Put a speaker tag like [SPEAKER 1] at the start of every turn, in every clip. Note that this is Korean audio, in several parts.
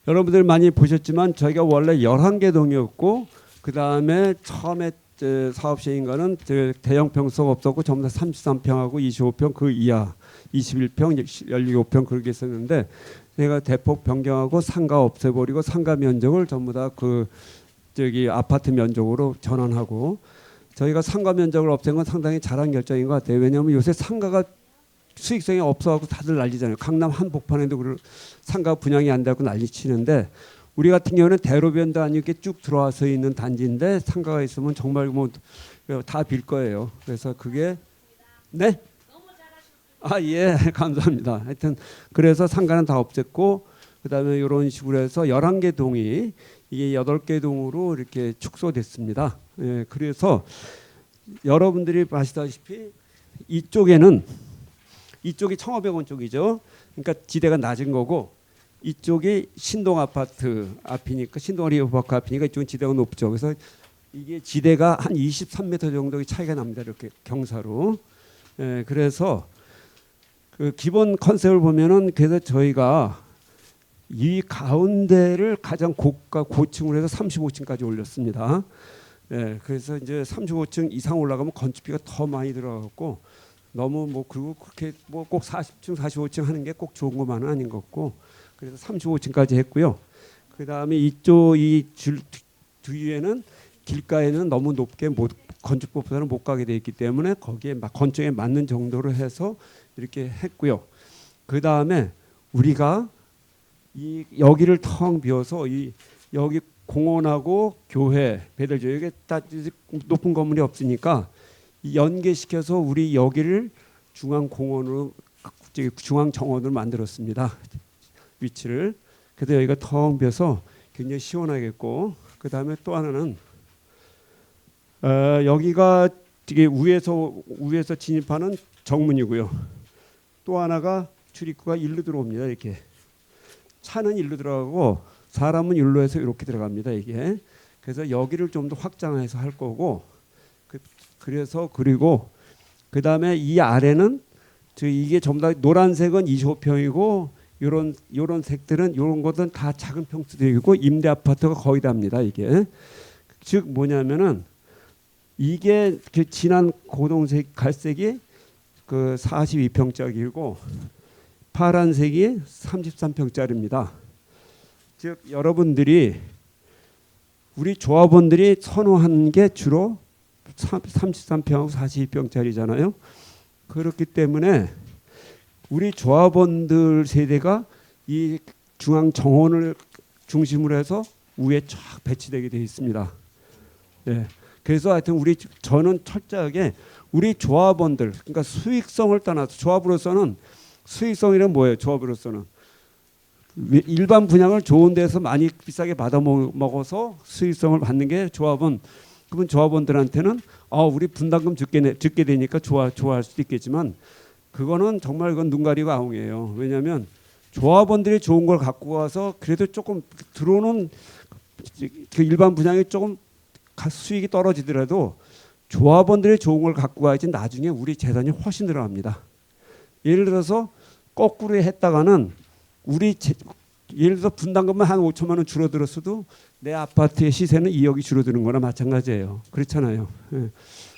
[SPEAKER 1] 여러분들 많이 보셨지만 저희가 원래 11개 동이었고 그 다음에 처음에 사업 시행인 거는 대형 평수가 없었고 전부 다 33평하고 25평 그 이하 21평, 17평 그렇게 했었는데 제가 대폭 변경하고 상가 없애버리고 상가 면적을 전부 다 아파트 면적으로 전환하고 저희가 상가 면적을 없앤 건 상당히 잘한 결정인 것 같아요. 왜냐하면 요새 상가가 수익성이 없어갖고 다들 난리잖아요. 강남 한복판에도 상가 분양이 안 되고 난리치는데 우리 같은 경우는 대로변도 아니고 이렇게 쭉 들어와서 있는 단지인데 상가가 있으면 정말 뭐 다 빌 거예요. 그래서 그게 네? 아, 예, 감사합니다. 하여튼 그래서 상가는 다 없앴고 그다음에 이런 식으로 해서 11개 동이 이게 8개 동으로 이렇게 축소됐습니다. 예, 그래서 여러분들이 아시다시피 이쪽이 1,500원 쪽이죠. 그러니까 지대가 낮은 거고 이쪽이 신동 아파트 앞이니까 신동 리버파크 앞이니까 이쪽은 지대가 높죠. 그래서 이게 지대가 한 23m 정도의 차이가 납니다. 이렇게 경사로. 예, 그래서 그 기본 컨셉을 보면은 그래서 저희가 이 가운데를 가장 고층으로 해서 35층까지 올렸습니다. 예, 그래서 이제 35층 이상 올라가면 건축비가 더 많이 들어가고 너무 그리고 그렇게 꼭 40층, 45층 하는 게 꼭 좋은 것만은 아닌 것 같고 그래서 35층까지 했고요. 그 다음에 이쪽 이 줄 뒤에는 길가에는 너무 높게 건축법보다는 못 가게 돼 있기 때문에 거기에 건축에 맞는 정도로 해서 이렇게 했고요. 그 다음에 우리가 여기를 텅 비워서 여기 공원하고 교회, 배들 지역에 딱 높은 건물이 없으니까 연계시켜서 우리 여기를 중앙공원으로 중앙정원으로 만들었습니다. 위치를. 그래서 여기가 텅 비어서 굉장히 시원하겠고 그 다음에 또 하나는 여기가 되게 위에서 진입하는 정문이고요. 또 하나가 출입구가 일로 들어옵니다. 이렇게 차는 일로 들어가고 사람은 일로 해서 이렇게 들어갑니다. 이게 그래서 여기를 좀 더 확장해서 할 거고 그래서 그리고 그 다음에 이 아래는 이게 전부 다 노란색은 25평이고 요런 색들은 요런 것은 다 작은 평수들이고 임대 아파트가 거의 답니다. 이게 즉 뭐냐면은 이게 진한 고동색 갈색이 그 42평짜리고 파란색이 33평짜리입니다. 즉 여러분들이 우리 조합원들이 선호하는 게 주로 33평하고 42평짜리잖아요. 그렇기 때문에 우리 조합원들 세대가 이 중앙 정원을 중심으로 해서 위에 쫙 배치되게 되어 있습니다. 네. 그래서 하여튼 저는 철저하게 우리 조합원들 그러니까 수익성을 떠나서 조합으로서는 수익성이란 뭐예요? 조합으로서는 일반 분양을 좋은 데서 많이 비싸게 받아 먹어서 수익성을 받는 게 조합은 그러면 조합원들한테는 우리 분담금 듣게 되니까 좋아할 수도 있겠지만 그거는 정말 눈 가리고 아웅이에요. 왜냐하면 조합원들이 좋은 걸 갖고 와서 그래도 조금 들어오는 그 일반 분양이 조금 수익이 떨어지더라도 조합원들이 좋은 걸 갖고 와야지 나중에 우리 재산이 훨씬 늘어납니다. 예를 들어서 거꾸로 했다가는 예를 들어서 분담금만 한 5천만 원 줄어들었어도 내 아파트의 시세는 2억이 줄어드는 거나 마찬가지예요. 그렇잖아요. 예.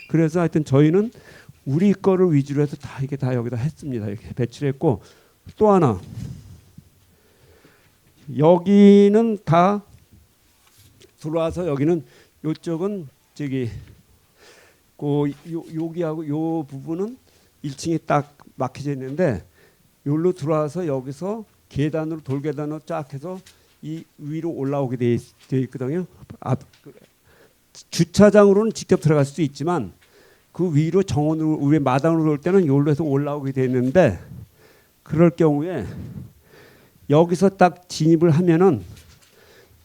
[SPEAKER 1] 그래서 하여튼 저희는 우리 거를 위주로 해서 이게 다 여기다 했습니다. 이렇게 배치를 했고 또 하나 여기는 다 들어와서 여기는 요쪽은 여기하고 요 부분은 1층이 딱 막혀져 있는데 여기로 들어와서 여기서 돌계단으로 쫙 해서 이 위로 올라오게 돼 있거든요. 주차장으로는 직접 들어갈 수도 있지만 그 위로 정원으로 위에 마당으로 올 때는 여기로 해서 올라오게 되는데 그럴 경우에 여기서 딱 진입을 하면은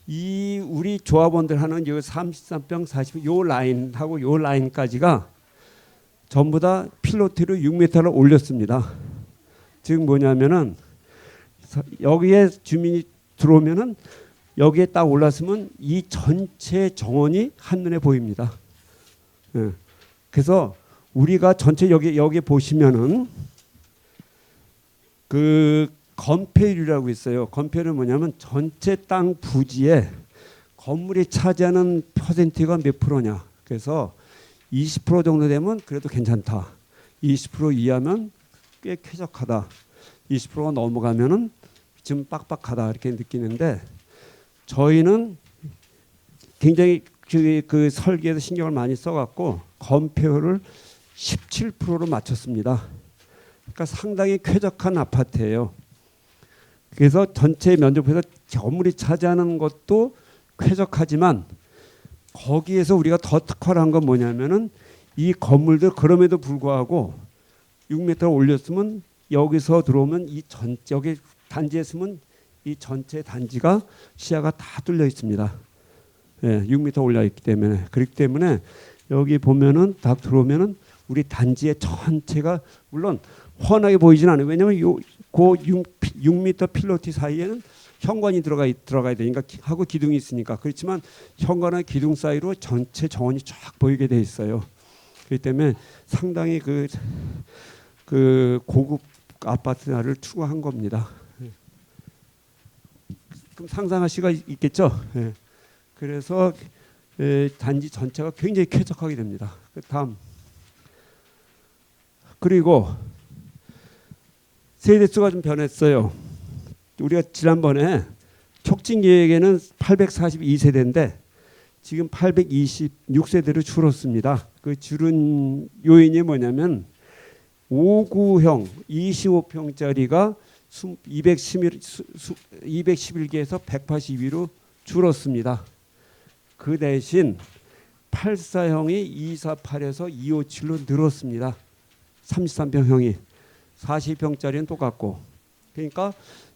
[SPEAKER 1] 우리 조합원들 하는 요 33평 40 요 라인하고 요 라인까지가 전부 다 필로티로 6m를 올렸습니다. 즉 뭐냐면은 여기에 주민이 들어오면은 여기에 딱 올랐으면 이 전체 정원이 한눈에 보입니다. 예. 그래서 우리가 전체 여기 보시면은 건폐율이라고 있어요. 건폐율은 뭐냐면 전체 땅 부지에 건물이 차지하는 퍼센트가 몇 프로냐. 그래서 20% 정도 되면 그래도 괜찮다. 20% 이하면 꽤 쾌적하다. 20%가 넘어가면은 좀 빡빡하다 이렇게 느끼는데 저희는 굉장히 그 설계에서 신경을 많이 써갖고 건폐율을 17%로 맞췄습니다. 그러니까 상당히 쾌적한 아파트예요. 그래서 전체 면적에서 건물이 차지하는 것도 쾌적하지만 거기에서 우리가 더 특화한 건 뭐냐면은 이 건물들 그럼에도 불구하고 6m 올렸으면 여기서 들어오면 이 여기 단지에 있으면 이 전체 단지가 시야가 다 뚫려 있습니다. 예, 6m 올려 있기 때문에 그렇기 때문에 여기 보면은 딱 들어오면은 우리 단지의 전체가 물론 훤하게 보이진 않아요. 왜냐하면 그 6m 필로티 사이에는 현관이 들어가야 되니까 하고 기둥이 있으니까 그렇지만 현관과 기둥 사이로 전체 정원이 쫙 보이게 돼 있어요. 그렇기 때문에 상당히 그 고급 아파트를 추구한 겁니다. 그럼 상상할 수가 있겠죠. 예. 그래서 단지 전체가 굉장히 쾌적하게 됩니다. 다음. 그리고 세대수가 좀 변했어요. 우리가 지난번에 촉진계획에는 842세대인데 지금 826세대로 줄었습니다. 그 줄은 요인이 뭐냐면 5구형 25평짜리가 211개에서 182로 줄었습니다. 그 대신 84형이 248에서 257로 늘었습니다. 33평형이 40평짜리는 똑같고 그러니까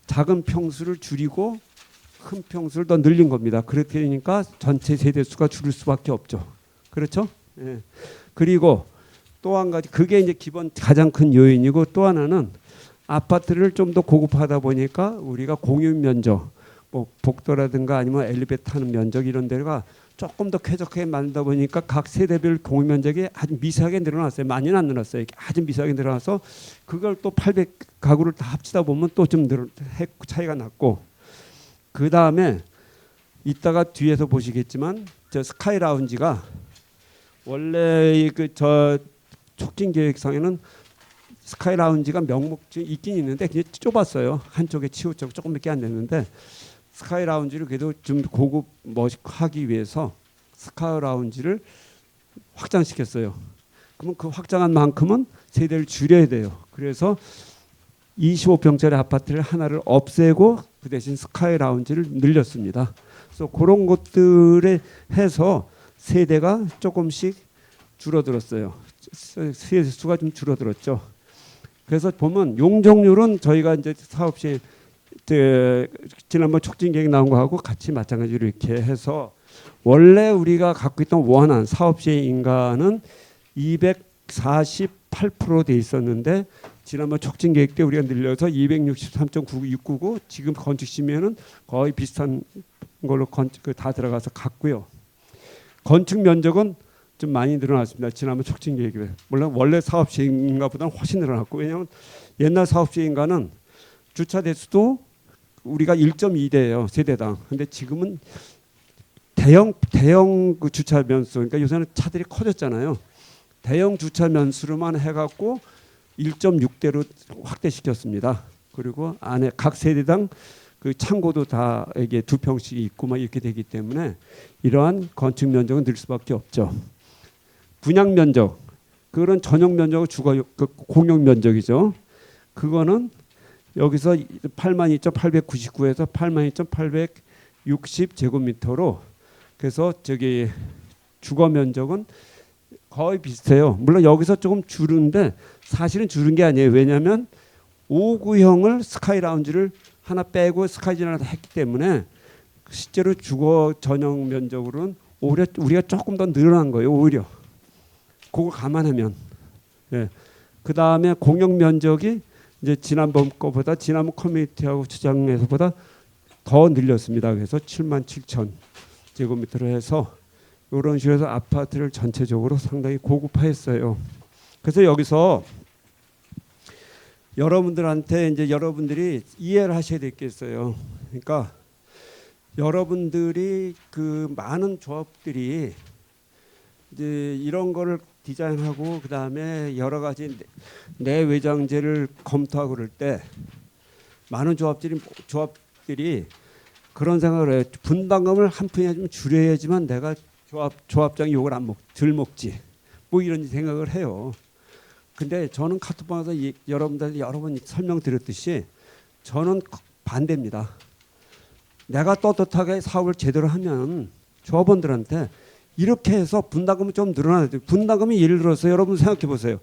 [SPEAKER 1] 작은 평수를 줄이고 큰 평수를 더 늘린 겁니다. 그렇게 되니까 전체 세대수가 줄을 수밖에 없죠. 그렇죠? 예. 그리고 또 한 가지 그게 이제 기본 가장 큰 요인이고 또 하나는 아파트를 좀 더 고급하다 보니까 우리가 공유 면적 뭐 복도라든가 아니면 엘리베이터 타는 면적 이런 데가 조금 더 쾌적하게 만들다 보니까 각 세대별 공유 면적이 아주 미세하게 늘어났어요. 많이는 안 늘어났어요. 아주 미세하게 늘어나서 그걸 또 800가구를 다 합치다 보면 또 좀 차이가 났고 그 다음에 이따가 뒤에서 보시겠지만 저 스카이 라운지가 원래 저 촉진 계획상에는 스카이 라운지가 명목이 있긴 있는데 그냥 좁았어요. 한쪽에 치우쳐 조금밖에 안 됐는데 스카이 라운지를 그래도 좀 고급 멋하기 위해서 스카이 라운지를 확장시켰어요. 그러면 그 확장한 만큼은 세대를 줄여야 돼요. 그래서 25평짜리 아파트를 하나를 없애고 그 대신 스카이 라운지를 늘렸습니다. 그래서 그런 것들에 해서 세대가 조금씩 줄어들었어요. 세대 수가 좀 줄어들었죠. 그래서 보면 용적률은 저희가 이제 사업 시에 지난번 촉진 계획 나온 거하고 같이 마찬가지로 이렇게 해서 원래 우리가 갖고 있던 원한 사업 시의 인가는 248% 돼 있었는데 지난번 촉진 계획 때 우리가 늘려서 263.9699 지금 건축 시면은 거의 비슷한 걸로 다 들어가서 갔고요. 건축 면적은 좀 많이 늘어났습니다. 지난번 촉진 계획에 물론 원래 사업 시행인가보다는 훨씬 늘어났고 왜냐하면 옛날 사업 시행인가는 주차 대수도 우리가 1.2대예요 세대당. 근데 지금은 대형 그 주차 면수 그러니까 요새는 차들이 커졌잖아요. 대형 주차 면수로만 해갖고 1.6대로 확대시켰습니다. 그리고 안에 각 세대당 그 창고도 다 이게 2평씩 있고 막 이렇게 되기 때문에 이러한 건축 면적은 늘 수밖에 없죠. 분양 면적, 그런 전용 면적을 그 공용 면적이죠. 그거는 여기서 82,899에서 82,860 제곱미터로 그래서 저기 주거 면적은 거의 비슷해요. 물론 여기서 조금 줄은데 사실은 줄은 게 아니에요. 왜냐하면 5구형을 스카이 라운지를 하나 빼고 스카이진을 하나 했기 때문에 실제로 주거 전용 면적으로는 오히려 우리가 조금 더 늘어난 거예요. 오히려 그거 감안하면. 예. 그 다음에 공용 면적이 이제 지난번 거보다 지난번 커뮤니티하고 주장에서보다 더 늘렸습니다. 그래서 77,000 제곱미터로 해서 이런 식으로 해서 아파트를 전체적으로 상당히 고급화했어요. 그래서 여기서 여러분들한테 이제 여러분들이 이해를 하셔야 될 게 있어요. 그러니까 여러분들이 그 많은 조합들이 이제 이런 거를 디자인하고 그다음에 여러 가지 내외장재를 검토하고 그럴 때 많은 조합들이 그런 생각을 해요. 분담금을 한 푼이나 좀 줄여야지만 내가 조합장이 욕을 덜 먹지. 뭐 이런 생각을 해요. 근데 저는 카톡방에서 여러분들 여러 번 설명드렸듯이 저는 반대입니다. 내가 떳떳하게 사업을 제대로 하면 조합원들한테 이렇게 해서 분담금이 좀 늘어나야 돼요. 분담금이 예를 들어서 여러분 생각해 보세요.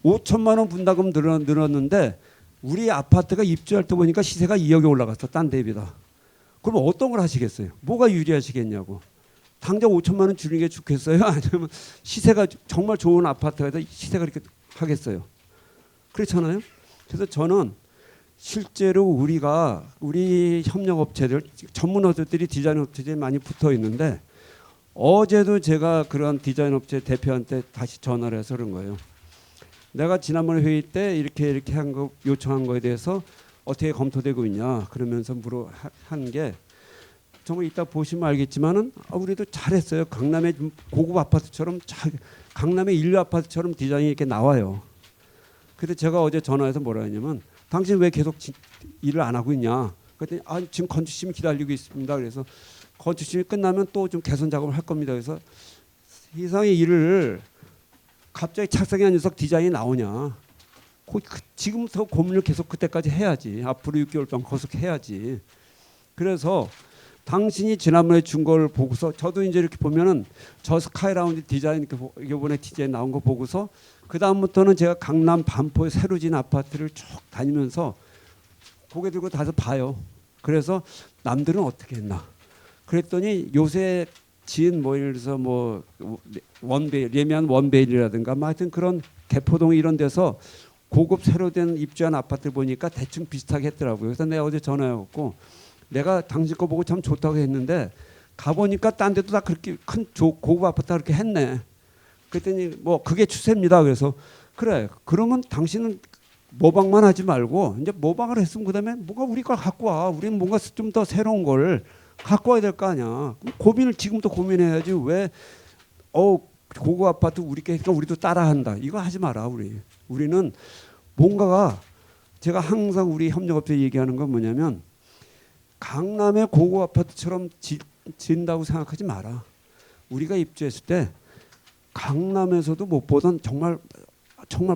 [SPEAKER 1] 5천만 원 분담금 늘었는데 우리 아파트가 입주할 때 보니까 시세가 2억에 올라갔어. 딴 데비다. 그럼 어떤 걸 하시겠어요? 뭐가 유리하시겠냐고. 당장 5천만 원 줄이는 게 좋겠어요? 아니면 시세가 정말 좋은 아파트가 시세가 그렇게 하겠어요? 그렇잖아요. 그래서 저는 실제로 우리 협력업체들 전문업체들이 디자인업체들이 많이 붙어 있는데 어제도 제가 그런 디자인업체 대표한테 다시 전화를 해서 그런 거예요. 내가 지난번 회의 때 이렇게 한 거 요청한 거에 대해서 어떻게 검토되고 있냐 그러면서 한 게 정말 이따 보시면 알겠지만은 우리도 잘했어요. 강남의 고급 아파트처럼 강남의 인류 아파트처럼 디자인이 이렇게 나와요. 그래서 제가 어제 전화해서 뭐라 했냐면 당신 왜 계속 일을 안 하고 있냐? 그랬더니 지금 건축심이 기다리고 있습니다. 그래서 건축심이 끝나면 또 좀 개선 작업을 할 겁니다. 그래서 이상의 일을 갑자기 착상이 한 녀석 디자인이 나오냐? 지금부터 고민을 계속 그때까지 해야지. 앞으로 6개월 동안 계속 해야지. 그래서 당신이 지난번에 준 걸 보고서 저도 이제 이렇게 보면은 저 스카이라운드 디자인 이번에 디자인 나온 거 보고서 그 다음부터는 제가 강남 반포의 새로 지은 아파트를 쭉 다니면서 고개 들고 다서 봐요. 그래서 남들은 어떻게 했나? 그랬더니 요새 지은 뭐 예를 들어서 뭐 예매한 원베일이라든가 뭐 하여튼 그런 개포동 이런 데서 고급 새로 된 입주한 아파트 보니까 대충 비슷하게 했더라고요. 그래서 내가 어제 전화해갖고 내가 당신 거 보고 참 좋다고 했는데 가보니까 딴 데도 다 그렇게 큰 고급 아파트가 그렇게 했네. 그랬더니 뭐 그게 추세입니다. 그래서 그래 그러면 당신은 모방만 하지 말고 이제 모방을 했으면 그다음에 뭐가 우리 걸 갖고 와. 우리는 뭔가 좀 더 새로운 걸 갖고 와야 될 거 아니야. 고민을 지금부터 고민해야지 왜 고급 아파트 그러니까 우리도 따라한다. 이거 하지 마라. 우리는 뭔가가 제가 항상 우리 협력업체 얘기하는 건 뭐냐면 강남의 고급 아파트처럼 지은다고 생각하지 마라. 우리가 입주했을 때 강남에서도 못 보던 정말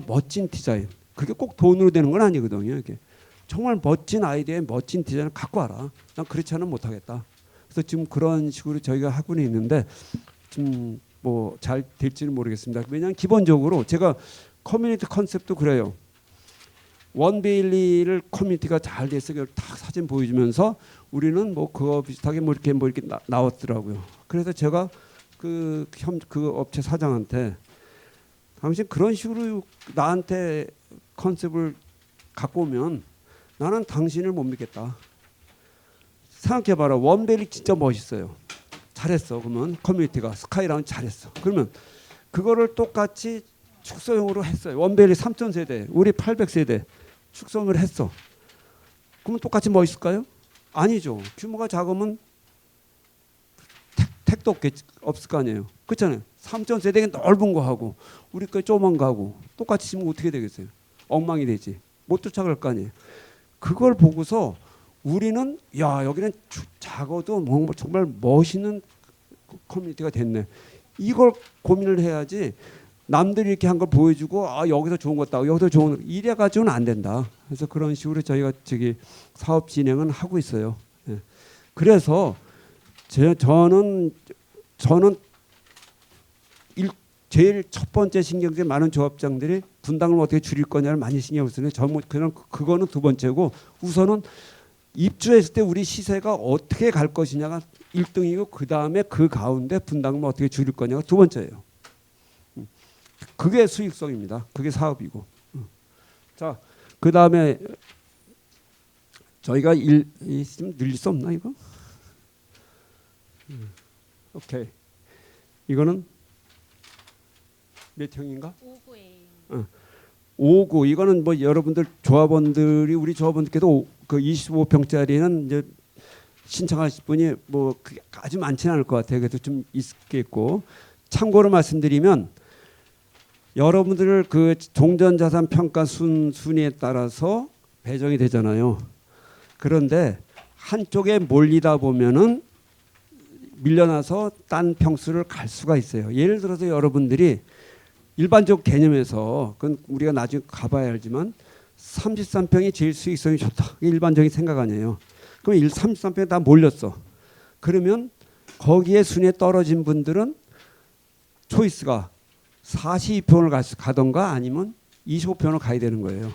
[SPEAKER 1] 멋진 디자인. 그게 꼭 돈으로 되는 건 아니거든요. 이게 정말 멋진 아이디어에 멋진 디자인을 갖고 와라. 난 그렇지 않으면 못하겠다. 그래서 지금 그런 식으로 저희가 하고는 있는데 좀 뭐 잘 될지는 모르겠습니다. 왜냐하면 기본적으로 제가 커뮤니티 컨셉도 그래요. 원베일리를 커뮤니티가 잘 돼서 딱 사진 보여주면서 우리는 뭐 그거 비슷하게 뭐 이렇게 나왔더라고요. 그래서 제가 그 업체 사장한테 당신 그런 식으로 나한테 컨셉을 갖고 오면 나는 당신을 못 믿겠다. 생각해봐라. 원베일리 진짜 멋있어요. 잘했어. 그러면 커뮤니티가 스카이라운드 잘했어. 그러면 그거를 똑같이 축소형으로 했어요. 원베일리 3000세대, 우리 800세대 축소를 했어. 그러면 똑같이 멋있을까요? 아니죠. 규모가 작으면 택도 없을 거 아니에요. 그렇잖아요. 3000세대가 넓은 거 하고 우리 거 조그만 거 하고 똑같이 지면 어떻게 되겠어요? 엉망이 되지. 못 쫓아갈 거 아니에요. 그걸 보고서 우리는 야 여기는 작아도 정말 멋있는 커뮤니티가 됐네. 이걸 고민을 해야지 남들이 이렇게 한 걸 보여주고 여기서 좋은 것 있다. 여기서 좋은 이래 가지고는 안 된다. 그래서 그런 식으로 저희가 사업 진행은 하고 있어요. 예. 그래서 저는 제일 첫 번째 신경 쓰는 많은 조합장들이 분담을 어떻게 줄일 거냐를 많이 신경을 쓰는데 그거는 두 번째고 우선은 입주했을 때 우리 시세가 어떻게 갈 것이냐가 1등이고 그다음에 그 가운데 분담금을 어떻게 줄일 거냐가 두 번째예요. 그게 수익성입니다. 그게 사업이고. 자, 그다음에 저희가 좀 늘릴 수 없나 이거? 오케이. 이거는 몇 형인가?
[SPEAKER 2] 5구에
[SPEAKER 1] 5구 이거는 뭐 여러분들 조합원들이 우리 조합원들께도 그 25평짜리는 이제 신청하실 분이 뭐 그게 아주 많지는 않을 것 같아요. 그래도 좀 있겠고 참고로 말씀드리면 여러분들 그 종전자산 평가 순위에 따라서 배정이 되잖아요. 그런데 한쪽에 몰리다 보면은 밀려나서 딴 평수를 갈 수가 있어요. 예를 들어서 여러분들이 일반적 개념에서 그건 우리가 나중에 가봐야 알지만 33평이 제일 수익성이 좋다. 이게 일반적인 생각 아니에요. 그럼 33평에 다 몰렸어. 그러면 거기에 순위에 떨어진 분들은 초이스가 42평을 가던가 아니면 25평을 가야 되는 거예요.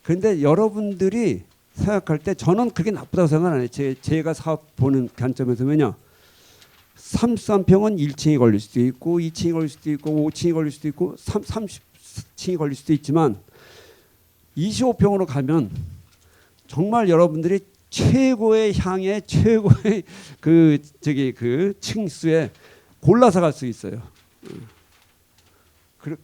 [SPEAKER 1] 그런데 여러분들이 생각할 때 저는 그게 나쁘다고 생각 안 해요. 제가 사업 보는 관점에서 왜냐 33평은 1층이 걸릴 수도 있고 2층이 걸릴 수도 있고 5층이 걸릴 수도 있고 30층이 걸릴 수도 있지만 25평으로 가면 정말 여러분들이 최고의 향에 최고의 그 층수에 골라서 갈 수 있어요.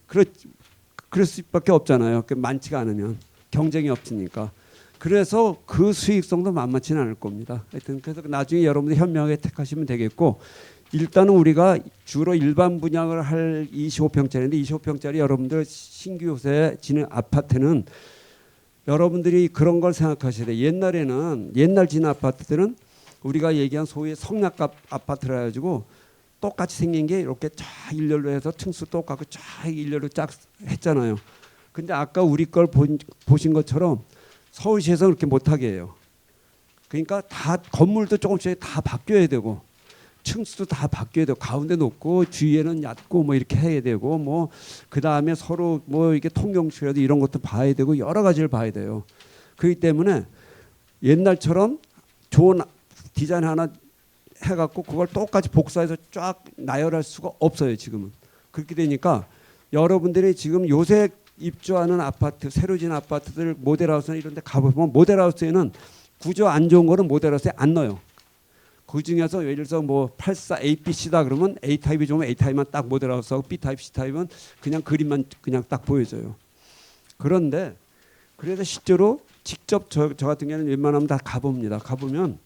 [SPEAKER 1] 그럴 수밖에 없잖아요. 많지가 않으면 경쟁이 없으니까. 그래서 그 수익성도 만만치는 않을 겁니다. 하여튼 그래서 나중에 여러분들 현명하게 택하시면 되겠고 일단은 우리가 주로 일반 분양을 할 25평짜리인데 25평짜리 여러분들 신규 요새 지는 아파트는 여러분들이 그런 걸 생각하셔야 돼요. 옛날에는 옛날 지는 아파트들은 우리가 얘기한 소위 성약갑 아파트라 가지고 똑같이 생긴 게 이렇게 쫙 일렬로 해서 층수 똑같고 쫙 일렬로 쫙 했잖아요. 근데 아까 우리 걸 보신 것처럼 서울시에서 그렇게 못하게 해요. 그러니까 다 건물도 조금씩 다 바뀌어야 되고 층수도 다 바뀌어야 되고 가운데 높고 주위에는 얕고 뭐 이렇게 해야 되고 뭐 그다음에 서로 뭐 이게 통경수라도 이런 것도 봐야 되고 여러 가지를 봐야 돼요. 그렇기 때문에 옛날처럼 좋은 디자인 하나 해갖고 그걸 똑같이 복사해서 쫙 나열할 수가 없어요. 지금은. 그렇게 되니까 여러분들이 지금 요새 입주하는 아파트, 새로 지은 아파트들 모델하우스나 이런 데 가보면 모델하우스에는 구조 안 좋은 거는 모델하우스에 안 넣어요. 그 중에서 예를 들어서 뭐 84 ABC다 그러면 A타입이 좋으면 A타입만 딱 모델하우스하고 B타입, C타입은 그냥 그림만 그냥 딱 보여줘요. 그런데 그래서 실제로 직접 저 같은 경우는 웬만하면 다 가봅니다. 가보면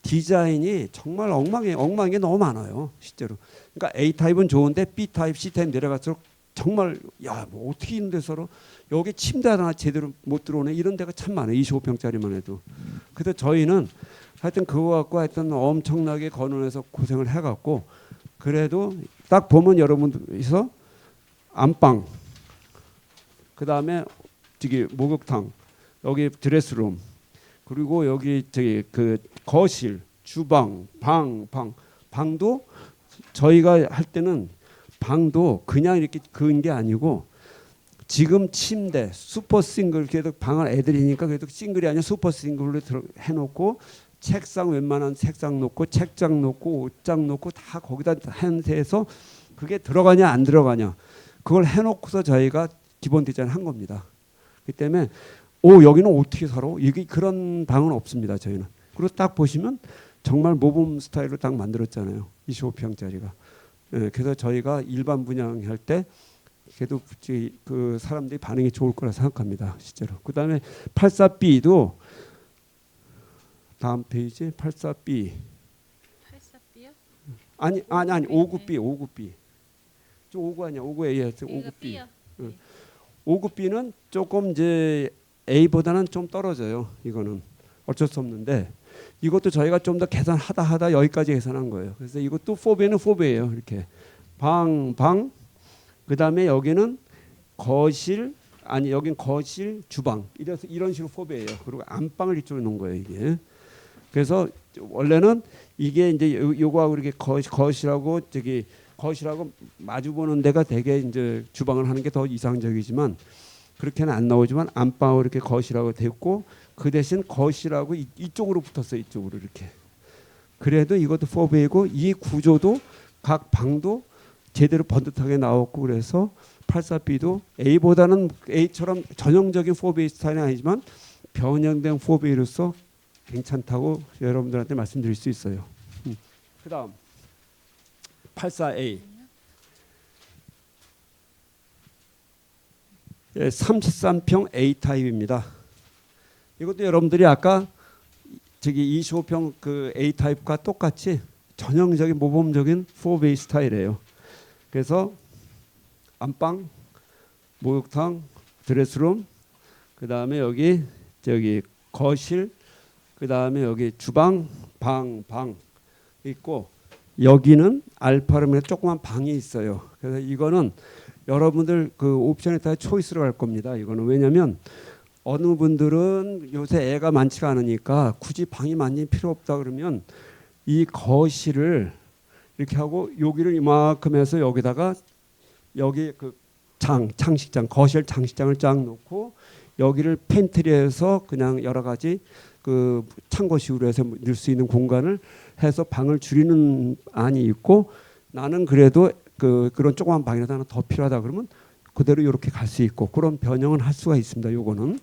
[SPEAKER 1] 디자인이 정말 엉망인 게 너무 많아요. 실제로. 그러니까 A타입은 좋은데 B타입, C타입 내려갈수록 정말 뭐 어떻게 있는데 서로 여기 침대 하나 제대로 못 들어오네 이런 데가 참 많아요. 25평짜리만 해도. 그래서 저희는 하여튼 그거 갖고 하여튼 엄청나게 거론해서 고생을 해갖고 그래도 딱 보면 여러분들께서 안방 그 다음에 저기 목욕탕 여기 드레스룸 그리고 여기 저기 그 거실 주방 방도 저희가 할 때는 방도 그냥 이렇게 그은 게 아니고 지금 침대 슈퍼 싱글 그래도 방을 애들이니까 그래도 싱글이 아니라 슈퍼 싱글로 해놓고 책상 웬만한 책상 놓고 책장 놓고 옷장 놓고 다 거기다 해서 그게 들어가냐 안 들어가냐 그걸 해놓고서 저희가 기본 디자인 한 겁니다. 그렇기 때문에 여기는 어떻게 살아? 이게 그런 방은 없습니다. 저희는. 그리고 딱 보시면 정말 모범 스타일로 딱 만들었잖아요. 25평짜리가. 예, 그래서 저희가 일반 분양할 때 그래도 그 사람들이 반응이 좋을 거라 생각합니다. 실제로. 그다음에 84B도 다음 페이지 84B.
[SPEAKER 2] 84B요?
[SPEAKER 1] 아니 59B. 저 59 아니야. 59A. 59B.
[SPEAKER 2] 네.
[SPEAKER 1] 59B는 조금 이제 A보다는 좀 떨어져요. 이거는 어쩔 수 없는데 이것도 저희가 좀 더 계산하다 여기까지 계산한 거예요. 그래서 이것도 4배는 4배예요. 이렇게 방 그다음에 여기는 거실 여긴 거실 주방 이런 식으로 4배예요. 그리고 안방을 이쪽에 놓은 거예요. 이게. 그래서 원래는 이게 이제 요거하고 이렇게 거실하고 거실하고 마주 보는 데가 되게 이제 주방을 하는 게 더 이상적이지만 그렇게는 안 나오지만 안방으로 이렇게 거실하고 됐고 그 대신 거실하고 이쪽으로 붙었어요. 이쪽으로 이렇게. 그래도 이것도 4배이고 이 구조도 각 방도 제대로 번듯하게 나왔고 그래서 84B도 A보다는 A처럼 전형적인 4배 스타일은 아니지만 변형된 4배로서 괜찮다고 여러분들한테 말씀드릴 수 있어요. 그다음 84A. 예, 33평 A 타입입니다. 이것도 여러분들이 아까 저기 25평 그 A 타입과 똑같이 전형적인 모범적인 4베이 스타일이에요. 그래서 안방, 목욕탕, 드레스룸, 그 다음에 여기 저기 거실, 그 다음에 여기 주방, 방 있고 여기는 알파룸에 조그만 방이 있어요. 그래서 이거는 여러분들 그 옵션에 따라 초이스로 할 겁니다. 이거는 왜냐하면 어느 분들은 요새 애가 많지가 않으니까 굳이 방이 많이 필요 없다 그러면 이 거실을 이렇게 하고 여기를 이만큼 해서 여기다가 여기 그 장식장 거실 장식장을 쫙 놓고 여기를 팬트리에서 그냥 여러 가지 그 창고식으로 해서 넣을 수 있는 공간을 해서 방을 줄이는 안이 있고 나는 그래도 그런 조그만 방이라도 하나 더 필요하다 그러면 그대로 이렇게 갈 수 있고 그런 변형은 할 수가 있습니다. 요거는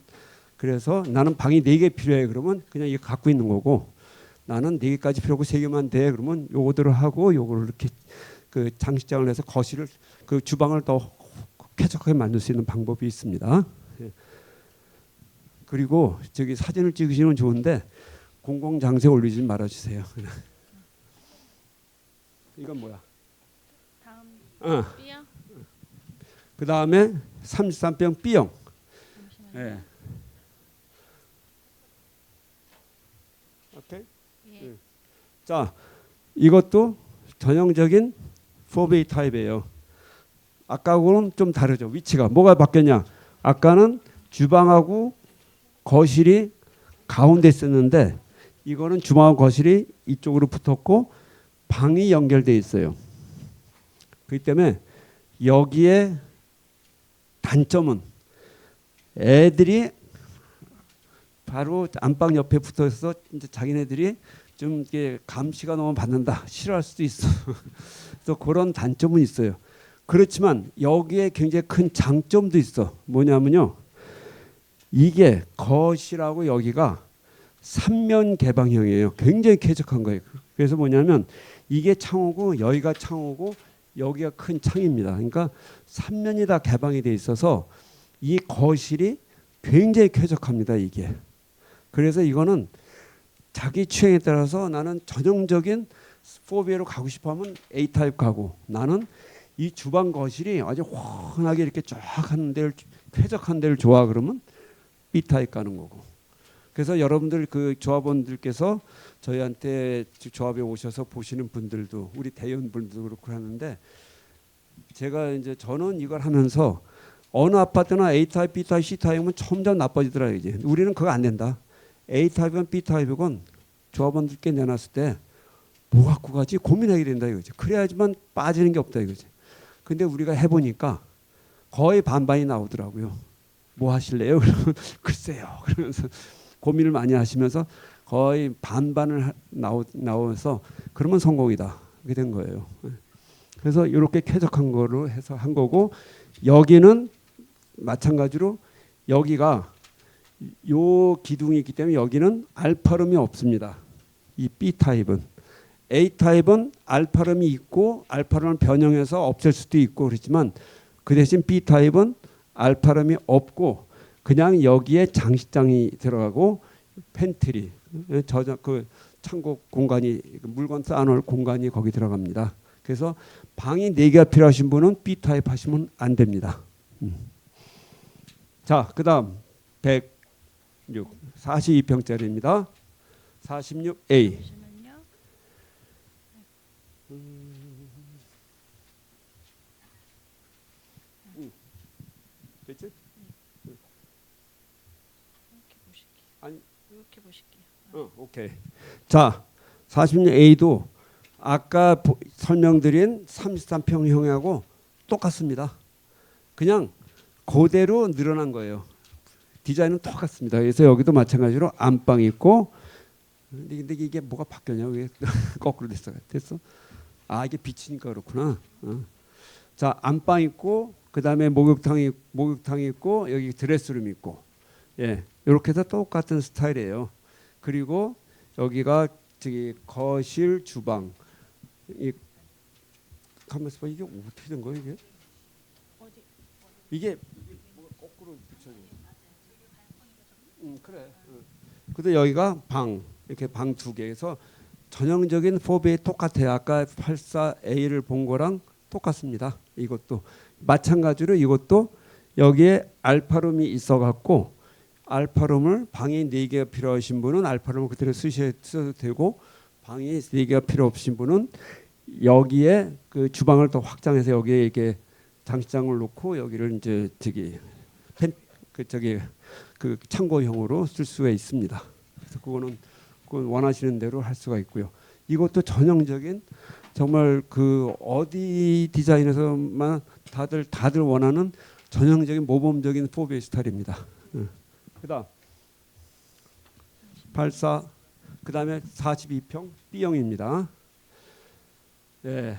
[SPEAKER 1] 그래서 나는 방이 4개 필요해 그러면 그냥 이거 갖고 있는 거고 나는 4개까지 필요하고 3개만 돼 그러면 요거대로 하고 요거를 이렇게 그 장식장을 해서 거실을 그 주방을 더 쾌적하게 만들 수 있는 방법이 있습니다. 예. 그리고 저기 사진을 찍으시면 좋은데 공공장소에 올리지 말아주세요. 이건 뭐야?
[SPEAKER 2] 다음 B요?
[SPEAKER 1] 그 다음에 33평 B형.
[SPEAKER 2] 잠시만요.
[SPEAKER 1] 예. 오케이.
[SPEAKER 2] 예.
[SPEAKER 1] 자, 이것도 전형적인 4베이 타입이에요. 아까하고는 좀 다르죠. 위치가 뭐가 바뀌었냐? 아까는 주방하고 거실이 가운데 있었는데 이거는 주방하고 거실이 이쪽으로 붙었고 방이 연결돼 있어요. 그렇기 때문에 여기에 단점은 애들이 바로 안방 옆에 붙어서 이제 자기네들이 좀 이게 감시가 너무 받는다 싫어할 수도 있어. 또 그런 단점은 있어요. 그렇지만 여기에 굉장히 큰 장점도 있어. 뭐냐면요, 이게 거실하고 여기가 3면 개방형이에요. 굉장히 쾌적한 거예요. 그래서 뭐냐면 이게 창호고 여기가 창호고 여기가 큰 창입니다. 그러니까 3면이 다 개방이 돼 있어서 이 거실이 굉장히 쾌적합니다. 이게. 그래서 이거는 자기 취향에 따라서 나는 전형적인 4B로 가고 싶어하면 A 타입 가고 나는 이 주방 거실이 아주 환하게 이렇게 쫙 하는 데를 쾌적한 데를 좋아 그러면 B 타입 가는 거고. 그래서 여러분들 그 조합원들께서 저희한테 조합에 오셔서 보시는 분들도 우리 대의원분들도 그렇고 하는데 제가 이제 저는 이걸 하면서 어느 아파트나 A 타입, B 타입, C 타입이면 점점 나빠지더라고요. 이제 우리는 그거 안 된다. A 타입이건 B 타입이건 조합원들께 내놨을 때 뭐 갖고 가지 고민하게 된다 이거지. 그래야지만 빠지는 게 없다 이거지. 근데 우리가 해보니까 거의 반반이 나오더라고요. 뭐 하실래요? 그러면 글쎄요. 그러면서 고민을 많이 하시면서 거의 반반을 나와서 그러면 성공이다. 이렇게 된 거예요. 그래서 이렇게 쾌적한 거로 해서 한 거고 여기는 마찬가지로 여기가 요 기둥이 있기 때문에 여기는 알파룸이 없습니다. 이 B 타입은. A 타입은 알파룸이 있고 알파룸을 변형해서 없앨 수도 있고 그렇지만 그 대신 B 타입은 알파룸이 없고 그냥 여기에 장식장이 들어가고 팬트리, 그 창고 공간이 물건 쌓아놓을 공간이 거기 들어갑니다. 그래서 방이 4개가 필요하신 분은 B 타입 하시면 안 됩니다. 자, 그다음 106, 42평짜리입니다. 46A.
[SPEAKER 2] 잠시만요.
[SPEAKER 1] 됐지?
[SPEAKER 2] 이렇게 보실게요.
[SPEAKER 1] 아니.
[SPEAKER 2] 이렇게 보실게요.
[SPEAKER 1] 오케이. 자, 46A도 아까 설명드린 33평형하고 똑같습니다. 그냥 그대로 늘어난 거예요. 디자인은 똑같습니다. 그래서 여기도 마찬가지로 안방 있고 근데 이게 뭐가 바뀌었냐? 왜 거꾸로 됐어? 됐어? 아, 이게 비치니까 그렇구나. 자, 안방 있고 그다음에 목욕탕이 있고 여기 드레스룸 있고. 예. 이렇게 해서 똑같은 스타일이에요. 그리고 여기가 저기 거실, 주방. 이 가만있어 봐. 이게 어떻게 된 거야, 이게?
[SPEAKER 2] 어디?
[SPEAKER 1] 이게 뭐가 그래. 근데 여기가 방 이렇게 방 두 개에서 전형적인 포비에 똑같아요. 아까 84A를 본 거랑 똑같습니다. 이것도 마찬가지로 이것도 여기에 알파룸이 있어갖고 알파룸을 방이 4개가 필요하신 분은 알파룸을 그대로 쓰셔도 되고 방이 4개가 필요 없으신 분은 여기에 그 주방을 더 확장해서 여기에 이렇게 장식장을 놓고 여기를 이제 그 창고형으로 쓸 수가 있습니다. 그래서 그건 원하시는 대로 할 수가 있고요. 이것도 전형적인 정말 그 어디 디자인에서만 다들 원하는 전형적인 모범적인 4베이 스타일입니다. 그다음 84 그다음에 42평 B형입니다. 네.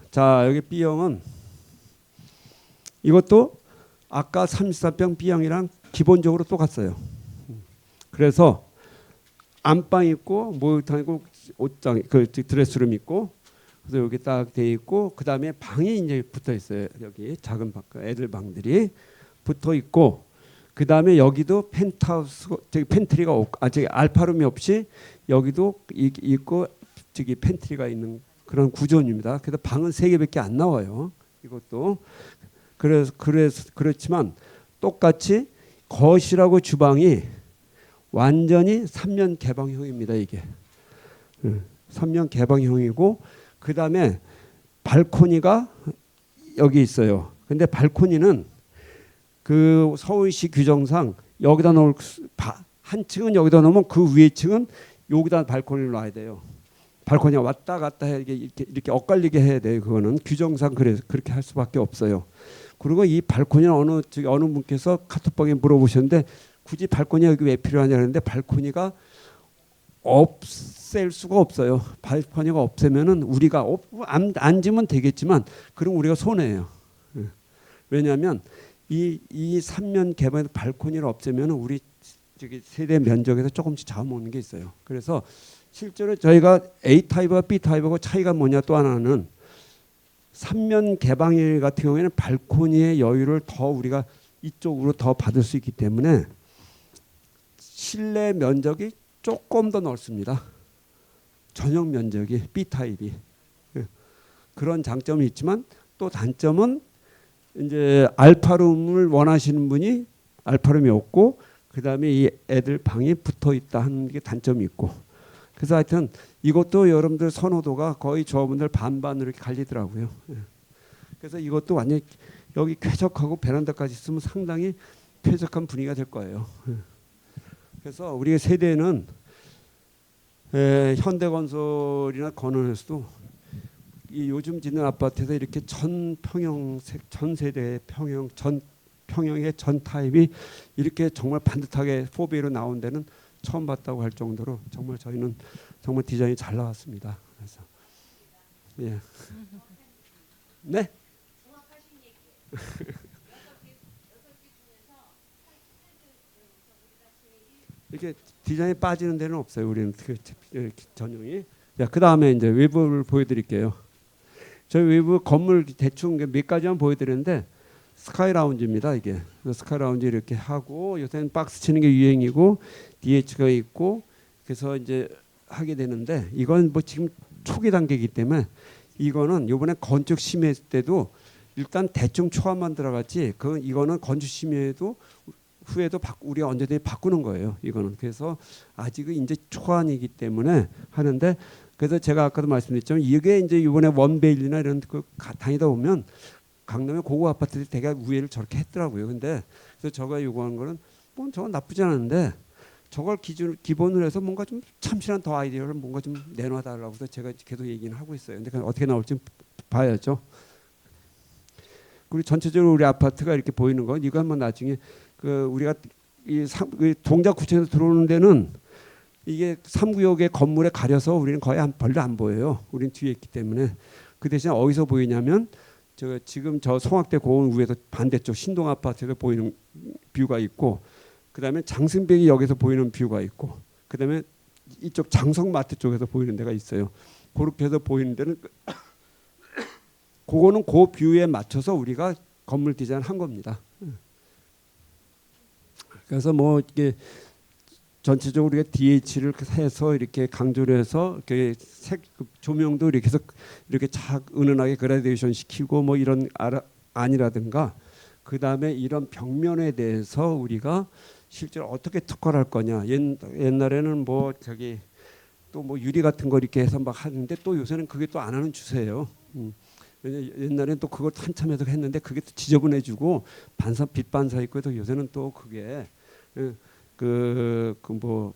[SPEAKER 1] 자, 여기 B형은 이것도 아까 34평 B형이랑 기본적으로 똑같아요. 그래서 안방 있고 목욕탕 있고 옷장 그 드레스룸 있고 그래서 여기 딱 돼 있고 그다음에 방이 이제 붙어 있어요. 여기 작은 방 애들 방들이 붙어 있고 그다음에 여기도 펜트하우스 저기 팬트리가 저기 알파룸이 없이 여기도 있고 저기 팬트리가 있는 그런 구조입니다. 그래서 방은 3개밖에 안 나와요. 이것도 그래서 그렇지만 똑같이 거실하고 주방이 완전히 3면 개방형입니다. 이게 3면 개방형이고 그다음에 발코니가 여기 있어요. 근데 발코니는 그 서울시 규정상 여기다 놓을 한 층은 여기다 놓으면 그 위에 층은 여기다 발코니를 놔야 돼요. 발코니가 왔다 갔다 해 이렇게 엇갈리게 해야 돼요. 그거는 규정상 그렇게 할 수밖에 없어요. 그리고 이 발코니는 어느 분께서 카톡방에 물어보셨는데 굳이 발코니가 여기 왜 필요하냐 그랬는데 발코니가 없앨 수가 없어요. 발코니가 없애면은 우리가 앉으면 되겠지만 그럼 우리가 손해예요. 왜냐하면 이 3면 개방에서 발코니를 없애면은 우리 저기 세대 면적에서 조금씩 잡아먹는 게 있어요. 그래서 실제로 저희가 A 타입과 B 타입하고 차이가 뭐냐 또 하나는 3면 개방일 같은 경우에는 발코니의 여유를 더 우리가 이쪽으로 더 받을 수 있기 때문에 실내 면적이 조금 더 넓습니다. 전용 면적이 B 타입이 그런 장점이 있지만 또 단점은 이제 알파룸을 원하시는 분이 알파룸이 없고 그다음에 이 애들 방이 붙어 있다 하는 게 단점이 있고 그래서 하여튼 이것도 여러분들 선호도가 거의 저분들 반반으로 이렇게 갈리더라고요. 그래서 이것도 완전히 여기 쾌적하고 베란다까지 있으면 상당히 쾌적한 분위기가 될 거예요. 그래서 우리 세대는 현대건설이나 건설에서도 이 요즘 짓는 아파트에서 이렇게 전 세대 평형의 전 타입이 이렇게 정말 반듯하게 4베이로 나온 데는 처음 봤다고 할 정도로 정말 저희는 정말 디자인이 잘 나왔습니다. 그래서 예. 네. 이렇게 디자인이 빠지는 데는 없어요. 우리는 그 전용이. 자, 그 다음에 이제 외부를 보여드릴게요. 저희 외부 건물 대충 몇 가지만 보여드리는데 스카이 라운지입니다. 이게 스카이 라운지 이렇게 하고 요새는 박스 치는 게 유행이고 DH가 있고 그래서 이제 하게 되는데 이건 뭐 지금 초기 단계이기 때문에 이거는 이번에 건축 심의 때도 일단 대충 초안만 들어갔지 이거는 건축 심의도 후에도 우리가 언제든지 바꾸는 거예요. 이거는 그래서 아직은 이제 초안이기 때문에 하는데 그래서 제가 아까도 말씀드렸지만 이게 이제 이번에 원베일이나 이런 그 다니다 보면 강남의 고급 아파트들이 되게 우회를 저렇게 했더라고요. 근데 그래서 제가 요구한 거는 뭐 저건 나쁘지 않은데 저걸 기본으로 해서 뭔가 좀 참신한 더 아이디어를 뭔가 좀 내놔달라고 해서 제가 계속 얘기는 하고 있어요. 근데 어떻게 나올지 봐야죠. 그리고 전체적으로 우리 아파트가 이렇게 보이는 건 이거 한번 나중에 그 우리가 이 동작 구청에서 들어오는 데는 이게 3구역의 건물에 가려서 우리는 거의 별로 안 보여요. 우리는 뒤에 있기 때문에 그 대신 어디서 보이냐면 지금 저 송악대 고원 위에서 반대쪽 신동 아파트에서 보이는 뷰가 있고 그다음에 장승백이 여기서 보이는 뷰가 있고 그다음에 이쪽 장성마트 쪽에서 보이는 데가 있어요. 그렇게 해서 보이는 데는 그거는 그 뷰에 맞춰서 우리가 건물 디자인 한 겁니다. 그래서 뭐 이게 전체적으로 우리가 DH를 해서 이렇게 강조를 해서 이렇게 색 조명도 이렇게 해서 이렇게 착 은은하게 그라데이션 시키고 뭐 이런 안이라든가 그다음에 이런 벽면에 대해서 우리가 실제로 어떻게 특화를 할 거냐. 옛날에는 뭐 저기 또 뭐 유리 같은 거 이렇게 해서 막 하는데 또 요새는 그게 또 안 하는 추세예요. 왜냐 옛날에는 또 그걸 한참 해서 했는데 그게 또 지저분해지고 반사 빛 반사 있고 또 요새는 또 그게 뭐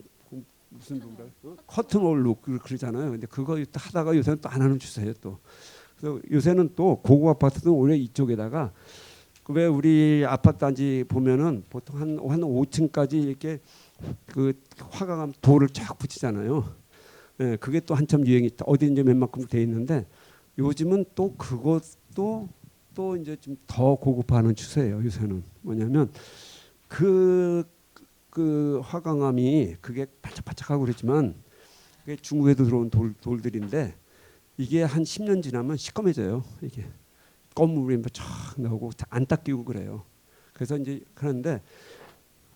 [SPEAKER 1] 무슨 룩이라 커튼홀 룩 그러잖아요. 근데 그거 하다가 요새는 또 안 하는 추세예요. 또 그래서 요새는 또 고급 아파트도 오히려 이쪽에다가 왜 우리 아파트 단지 보면은 보통 한 5층까지 이렇게 그 화강암 돌을 쫙 붙이잖아요. 예, 그게 또 한참 유행이 어디든지 웬만큼 돼 있는데 요즘은 또 그것도 또 이제 좀 더 고급화하는 추세예요. 요새는 뭐냐면 그 화강암이 그게 반짝반짝하고 그렇지만 그게 중국에도 들어온 돌들인데 이게 한 10년 지나면 시꺼매져요. 이게 검물이 쫙 나오고 안 닦이고 그래요. 그래서 이제 그런데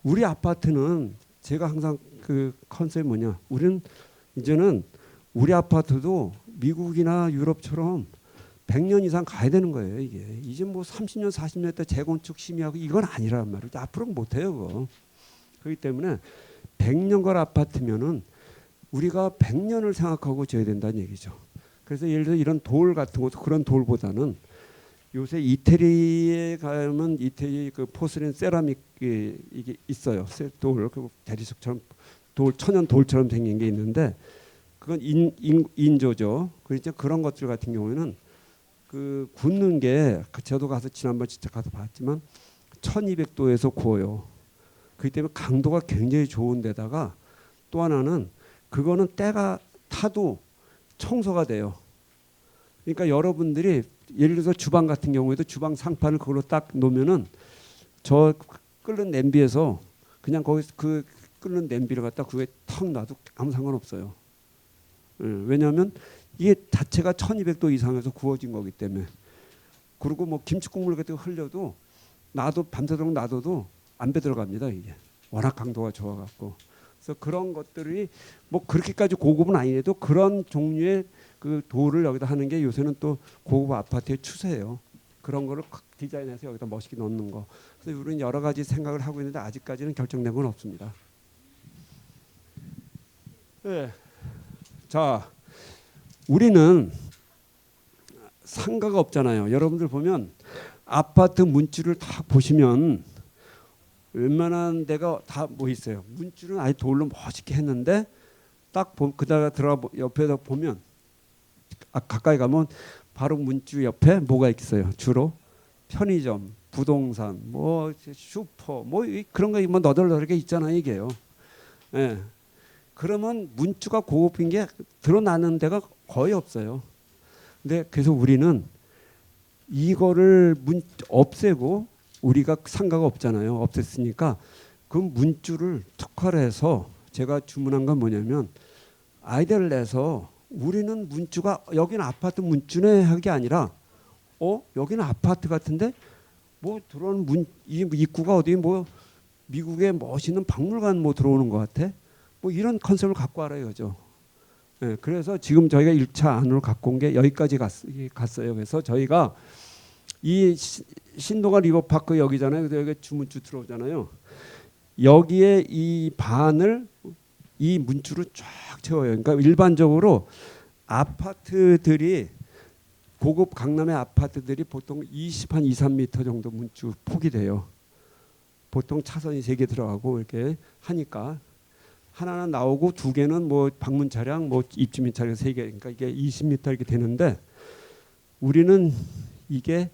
[SPEAKER 1] 우리 아파트는 제가 항상 그 컨셉이 뭐냐, 우리는 이제는 우리 아파트도 미국이나 유럽처럼 100년 이상 가야 되는 거예요. 이게 이제 뭐 30년 40년 때 재건축 심의하고 이건 아니란 말이죠. 앞으로는 못해요. 그거. 그렇기 때문에 100년걸 아파트면은 우리가 100년을 생각하고 지어야 된다는 얘기죠. 그래서 예를 들어 이런 돌 같은 것도 그런 돌보다는 요새 이태리에 가면 이태리 그 포슬린 세라믹 이게 있어요. 돌 그 대리석처럼 돌 천연 돌처럼 생긴 게 있는데 그건 인조죠. 그러니까 그런 것들 같은 경우에는 그 굽는 게 저도 가서 지난번 직접 가서 봤지만 1200도에서 구워요. 그렇기 때문에 강도가 굉장히 좋은 데다가 또 하나는 그거는 때가 타도 청소가 돼요. 그러니까 여러분들이 예를 들어서 주방 같은 경우에도 주방 상판을 그걸로 딱 놓으면은 저 끓는 냄비에서 그냥 거기 그 끓는 냄비를 갖다 그게 턱 놔도 아무 상관없어요. 왜냐하면 이게 자체가 1200도 이상에서 구워진 거기 때문에. 그리고 뭐 김치국물 같은 거 흘려도 놔도 밤새도록 놔둬도 안 배들어갑니다. 이게 워낙 강도가 좋아갖고. 그래서 그런 것들이 뭐 그렇게까지 고급은 아니래도 그런 종류의 그 돌을 여기다 하는 게 요새는 또 고급 아파트의 추세예요. 그런 거를 디자인해서 여기다 멋있게 넣는 거. 그래서 우리는 여러 가지 생각을 하고 있는데 아직까지는 결정된 건 없습니다. 네. 자, 우리는 상가가 없잖아요. 여러분들 보면 아파트 문줄을 다 보시면 웬만한 데가 다 뭐 있어요. 문줄은 아예 돌로 멋있게 했는데 딱 그다가 들어가 옆에다 보면 가까이 가면 바로 문줄 옆에 뭐가 있어요. 주로 편의점, 부동산, 뭐 슈퍼, 뭐 그런 거 뭐 너덜너덜하게 있잖아요. 이게요. 예. 그러면 문주가 고급인 게 드러나는 데가 거의 없어요. 근데 그래서 우리는 이거를 없애고 우리가 상가가 없잖아요. 없앴으니까 그 문주를 특화를 해서 제가 주문한 건 뭐냐면 아이디어를 내서 우리는 문주가 여기는 아파트 문주네 하게 아니라 여기는 아파트 같은데 뭐 들어오는 이 입구가 어디 뭐 미국의 멋있는 박물관 뭐 들어오는 것 같아. 뭐 이런 컨셉을 갖고 와라 이거죠. 네, 그래서 지금 저희가 1차 안으로 갖고 온 게 여기까지 갔어요. 그래서 저희가 이 신동아 리버파크 여기잖아요. 여기 주문주 들어오잖아요. 여기에 이 반을 이 문주로 쫙 채워요. 그러니까 일반적으로 아파트들이 고급 강남의 아파트들이 보통 20한 2, 3m 정도 문주 폭이 돼요. 보통 차선이 3개 들어가고 이렇게 하니까 하나는 나오고 2개는 뭐 방문 차량, 뭐 입주민 차량 3개, 그러니까 이게 20m 이렇게 되는데 우리는 이게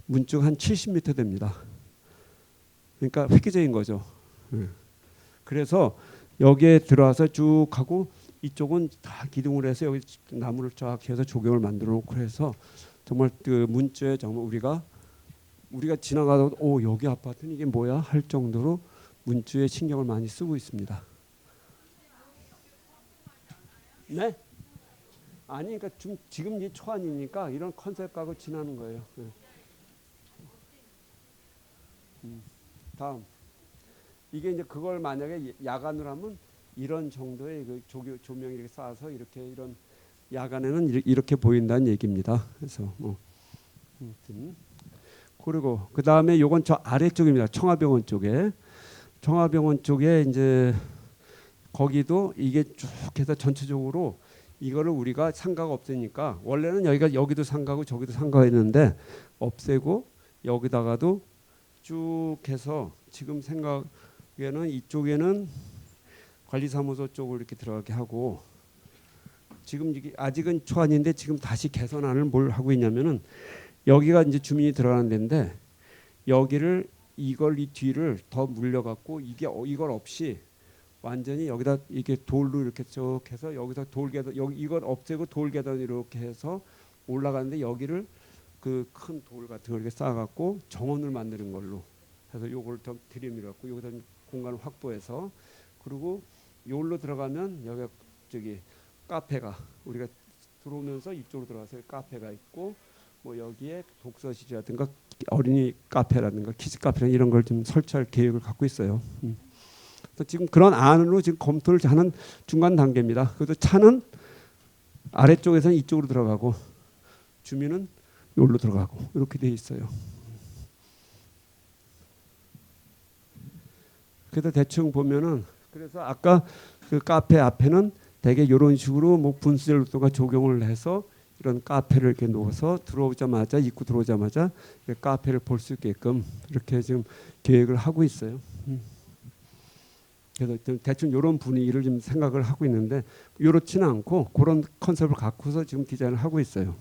[SPEAKER 1] 문주가 한 70m 됩니다. 그러니까 획기적인 거죠. 그래서 여기에 들어와서 쭉 하고 이쪽은 다 기둥을 해서 여기 나무를 쫙 해서 조경을 만들어 놓고 해서 정말 그 문주에 정말 우리가 지나가도 여기 아파트는 이게 뭐야 할 정도로 문주에 신경을 많이 쓰고 있습니다. 네? 아니 그러니까 지금 이 초안이니까 이런 컨셉 갖고 지나는 거예요. 네. 다음 이게 이제 그걸 만약에 야간으로 하면 이런 정도의 그 조명이 이렇게 쏴서 이렇게 이런 야간에는 이렇게 보인다는 얘기입니다. 그래서 뭐 그리고 그 다음에 요건 저 아래쪽입니다. 청화병원 쪽에 이제 거기도 이게 쭉 해서 전체적으로 이거를 우리가 상가가 없으니까 원래는 여기도 상가고 저기도 상가가 있는데 없애고 여기다가도 쭉 해서 지금 생각에는 이쪽에는 관리사무소 쪽을 이렇게 들어가게 하고 지금 이게 아직은 초안인데 지금 다시 개선안을 뭘 하고 있냐면은 여기가 이제 주민이 들어가는 데인데 여기를 이 뒤를 더 물려갖고 이걸 없이 완전히 여기다 이게 돌로 이렇게 쭉 해서 여기서 돌계단 이걸 없애고 돌계단 이렇게 해서 올라가는데 여기를 그 큰 돌 같은 걸 이렇게 쌓아갖고 정원을 만드는 걸로 해서 요걸 더 들이밀어갖고 여기다 공간을 확보해서 그리고 여기로 들어가면 여기 저기 카페가 우리가 들어오면서 이쪽으로 들어가서 카페가 있고 뭐 여기에 독서실이라든가 어린이 카페라든가 키즈 카페라든가 이런 걸 좀 설치할 계획을 갖고 있어요. 그래서 지금 그런 안으로 지금 검토를 하는 중간 단계입니다. 그래서 차는 아래쪽에서는 이쪽으로 들어가고 주민은 여기로 들어가고 이렇게 돼 있어요. 그래서 대충 보면은 그래서 아까 그 카페 앞에는 대개 이런 식으로 뭐 분수젤로가 조경을 해서 이런 카페를 이렇게 놓아서 입구 들어오자마자 카페를 볼 수 있게끔 이렇게 지금 계획을 하고 있어요. 그래서 대충 이런 분위기를 좀 생각을 하고 있는데 이렇지는 않고 그런 컨셉을 갖고서 지금 디자인을 하고 있어요.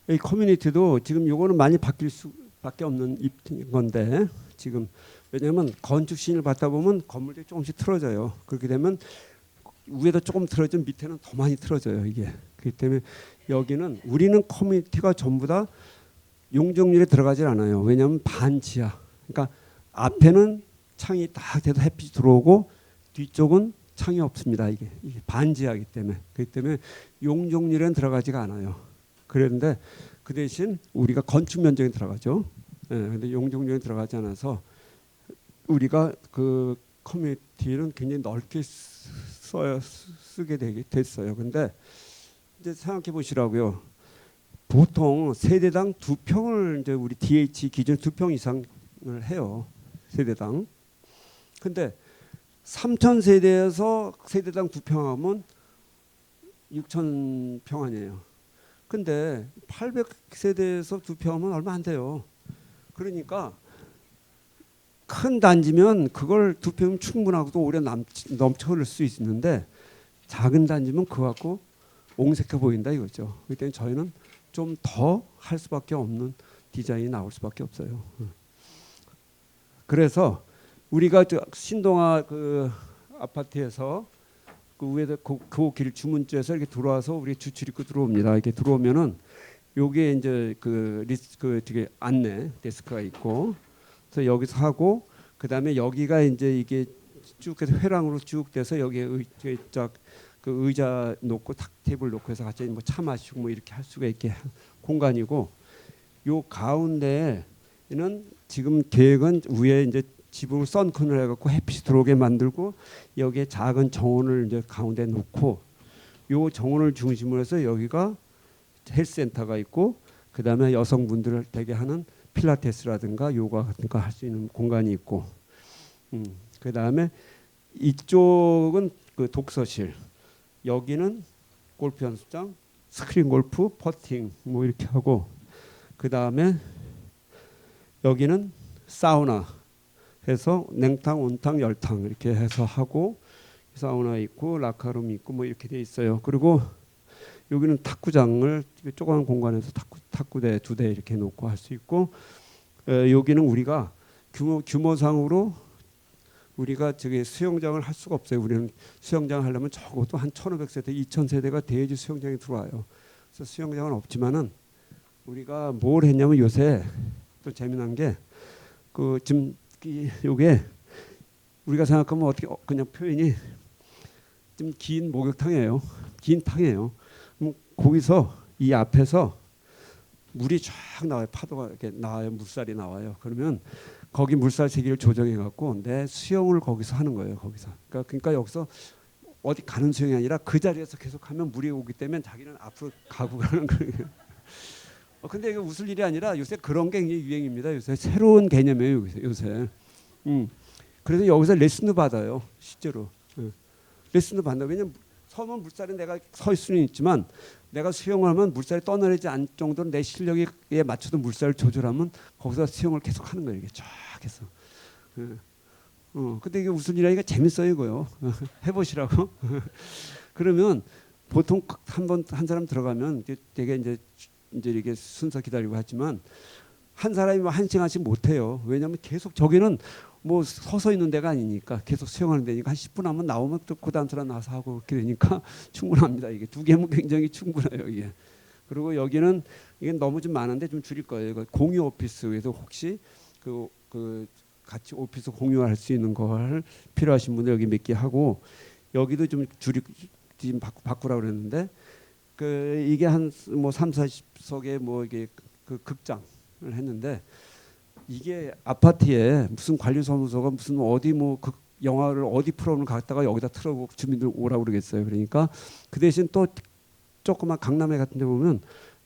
[SPEAKER 1] 이 커뮤니티도 지금 요거는 많이 바뀔 수밖에 없는 건데 지금 왜냐하면 건축 시인을 받다 보면 건물들이 조금씩 틀어져요. 그렇게 되면 위에도 조금 틀어지면 밑에는 더 많이 틀어져요. 이게 그렇기 때문에 여기는 우리는 커뮤니티가 전부 다 용적률에 들어가질 않아요. 왜냐하면 반지하. 그러니까 앞에는 창이 딱 돼도 햇빛이 들어오고 뒤쪽은 창이 없습니다. 이게 반지하기 때문에 그렇기 때문에 용적률에는 들어가지가 않아요. 그런데 그 대신 우리가 건축 면적에 들어가죠. 그런데 용적률에 들어가지 않아서 우리가 그 커뮤니티는 굉장히 넓게 쓰게 됐어요. 근데 이제 생각해 보시라고요. 보통 세대당 2평을 이제 우리 DH 기준 2평 이상을 해요. 세대당. 근데 3,000세대에서 세대당 2평 하면 6,000평 아니에요. 근데 800세대에서 2평 하면 얼마 안 돼요. 그러니까 큰 단지면 그걸 2평이면 충분하고도 오래 넘쳐 흐를 수 있는데 작은 단지면 그거 갖고 옹색해 보인다 이거죠. 그렇기 때문에 저희는 좀 더 할 수밖에 없는 디자인이 나올 수밖에 없어요. 그래서 우리가 신동아 그 아파트에서 그 위에다 그 길 주문지에서 이렇게 들어와서 우리 주출 입구 들어옵니다. 이렇게 들어오면은 요게 이제 그 되게 안내 데스크가 있고 그래서 여기서 하고 그다음에 여기가 이제 이게 쭉 해서 회랑으로 쭉 돼서 여기에 그 의자 놓고 탁 테이블 놓고 해서 같이 뭐 차 마시고 뭐 이렇게 할 수가 있게 공간이고 요 가운데에는 지금 계획은 위에 이제 지붕을 선컨을 해갖고 햇빛이 들어오게 만들고 여기에 작은 정원을 이제 가운데 놓고 요 정원을 중심으로 해서 여기가 헬스센터가 있고 그 다음에 여성분들을 되게 하는 필라테스라든가 요가 같은 거 할 수 있는 공간이 있고 그 다음에 이쪽은 그 독서실 여기는 골프 연습장 스크린 골프 퍼팅 뭐 이렇게 하고 그 다음에 여기는 사우나 해서 냉탕 온탕 열탕 이렇게 해서 하고 사우나 있고 라카룸 있고 뭐 이렇게 돼 있어요. 그리고 여기는 탁구장을 조그만 공간에서 탁구대 2대 이렇게 놓고 할 수 있고 여기는 우리가 규모상으로 우리가 저기 수영장을 할 수가 없어요. 우리는 수영장 하려면 적어도 한 1,500세대, 2,000세대가 돼야지 수영장이 들어와요. 그래서 수영장은 없지만은 우리가 뭘 했냐면 요새 또 재미난 게 그 지금 요게 우리가 생각하면 어떻게 그냥 표현이 좀 긴 목욕탕이에요. 긴 탕이에요. 거기서 이 앞에서 물이 쫙 나와요. 파도가 이렇게 나와요. 물살이 나와요. 그러면 거기 물살 세기를 조정해 갖고 내 수영을 거기서 하는 거예요. 거기서. 그러니까 여기서 어디 가는 수영이 아니라 그 자리에서 계속하면 물이 오기 때문에 자기는 앞으로 가고 가는 거예요. 근데 이거 웃을 일이 아니라 요새 그런 게 굉장히 유행입니다. 요새 새로운 개념이에요. 요새. 그래서 여기서 레슨도 받아요. 실제로. 레슨도 받는다. 왜냐면 서면 물살에 내가 서 있을 수는 있지만 내가 수영을 하면 물살이 떠내리지 않을 정도로 내 실력에 맞춰서 물살을 조절하면 거기서 수영을 계속 하는 거예요. 이게 쫙 해서. 근데 이게 웃을 일이니까 재밌어요, 이거요. 해보시라고. 그러면 보통 한 사람 들어가면 되게 이제 이렇게 순서 기다리고 하지만 한 사람이 뭐 1시간씩 못 해요. 왜냐하면 계속 저기는 뭐 서서 있는 데가 아니니까 계속 수영하는 데니까 한 10분 하면 나오면 또 그 다음 사람 나와서 하고 그렇게 되니까 충분합니다. 이게 2개면 굉장히 충분해요. 이게. 그리고 여기는 이게 너무 좀 많은데 좀 줄일 거예요. 공유 오피스에서 혹시 그 같이 오피스 공유할 수 있는 걸 필요하신 분들 여기 몇 개 하고 여기도 좀 지금 바꾸라고 그랬는데 이게 한 뭐 3, 40석의 뭐 이게 그 극장을 했는데 이게 아파트에 무슨 관리사무소가 무슨 어디 뭐 영화를 어디 프로그램을 갖다가 여기다 틀어고 주민들 오라고 그러겠어요. 그러니까 그 대신 또 조그만 강남에 같은 데 보면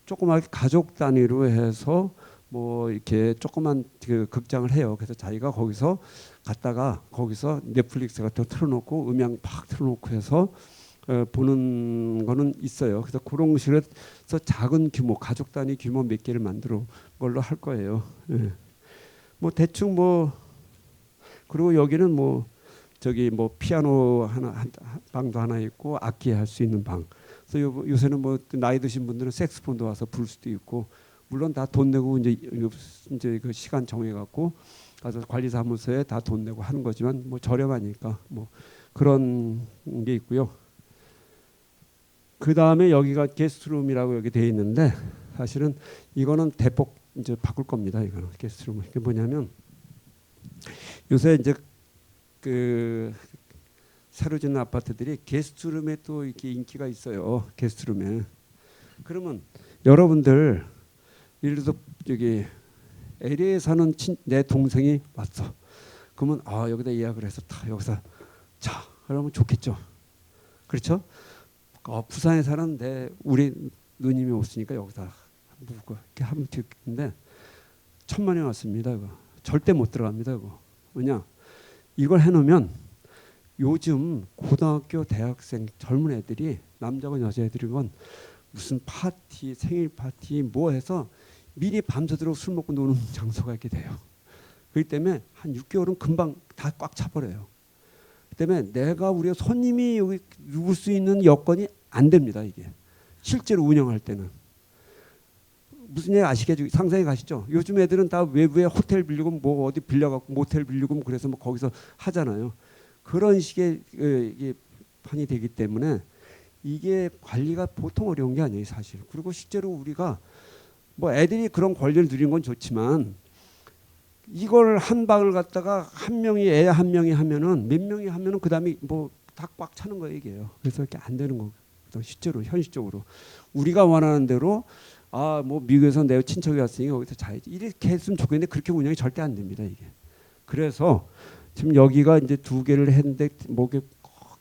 [SPEAKER 1] 조그맣게 가족 단위로 해서 뭐 이렇게 조그만 그 극장을 해요. 그래서 자기가 거기서 갔다가 거기서 넷플릭스 같은 거 틀어놓고 음향 팍 틀어놓고 해서 보는 거는 있어요. 그래서 그런 식으로 해서 작은 규모 가족 단위 규모 몇 개를 만들어 걸로 할 거예요. 예. 뭐 대충 뭐 그리고 여기는 뭐 저기 뭐 피아노 한 방도 하나 있고 악기 할 수 있는 방. 그래서 요새는 뭐 나이 드신 분들은 색스폰도 와서 부를 수도 있고 물론 다 돈 내고 이제 그 시간 정해 갖고 가서 관리사무소에 다 돈 내고 하는 거지만 뭐 저렴하니까 뭐 그런 게 있고요. 그 다음에 여기가 게스트룸이라고 여기 돼 있는데 사실은 이거는 대폭 이제 바꿀 겁니다. 이거는 게스트룸. 이게 뭐냐면 요새 이제 그 새로 짓는 아파트들이 게스트룸에 또 이렇게 인기가 있어요. 게스트룸에. 그러면 여러분들 예를 들어서 여기 LA에 사는 내 동생이 왔어. 그러면 여기다 예약을 해서 다 여기서 자 그러면 좋겠죠. 그렇죠? 부산에 사는 우리 누님이 없으니까 여기다 묵고 이렇게 하면 되겠는데 1,000만 원 왔습니다. 이거 절대 못 들어갑니다. 이거 왜냐? 이걸 해놓으면 요즘 고등학교 대학생 젊은 애들이 남자건 여자애들이건 무슨 파티 생일 파티 뭐 해서 미리 밤새도록 술 먹고 노는 장소가 이렇게 돼요. 그렇기 때문에 한 6개월은 금방 다 꽉 차버려요. 그 때문에 내가 우리 손님이 여기 묵을 수 있는 여건이 안 됩니다. 이게 실제로 운영할 때는 무슨 얘기 아시겠죠? 상상해 가시죠? 요즘 애들은 다 외부에 호텔 빌리고 뭐 어디 빌려갖고 모텔 빌리고 그래서 뭐 거기서 하잖아요. 그런 식의 이게 판이 되기 때문에 이게 관리가 보통 어려운 게 아니에요, 사실. 그리고 실제로 우리가 뭐 애들이 그런 권리를 누리는 건 좋지만 이걸 한 방을 갖다가 애 한 명이 하면은 몇 명이 하면은 그다음에 뭐 다 꽉 차는 거예요, 이게요. 그래서 이렇게 안 되는 거고 실제로 현실적으로 우리가 원하는 대로 뭐 미국에서 내 친척이 왔으니까 거기서 자야지 이렇게 했으면 좋겠는데 그렇게 운영이 절대 안 됩니다, 이게. 그래서 지금 여기가 이제 2개를 했는데 뭐